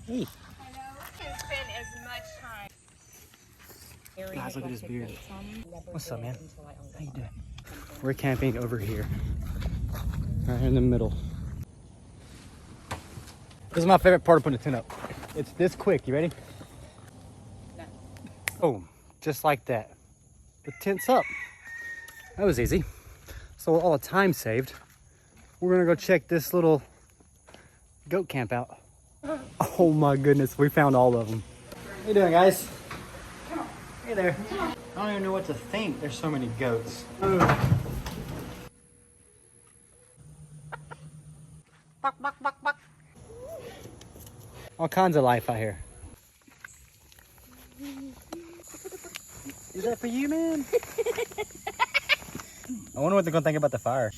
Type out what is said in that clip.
Hey. Can spend as much time. Guys, look at his beard. What's up, man? How you doing? We're camping over here. Right in the middle. This is my favorite part of putting a tent up. It's this quick. You ready? Boom. Just like that. The tent's up. That was easy. So all the time saved, we're gonna go check this little goat camp out. Oh my goodness, we found all of them. How you doing, guys? Hey there. I don't even know what to think. There's so many goats. Buck, buck, buck, buck. All kinds of life out here. Is that for you, man? I wonder what they're gonna think about the fire.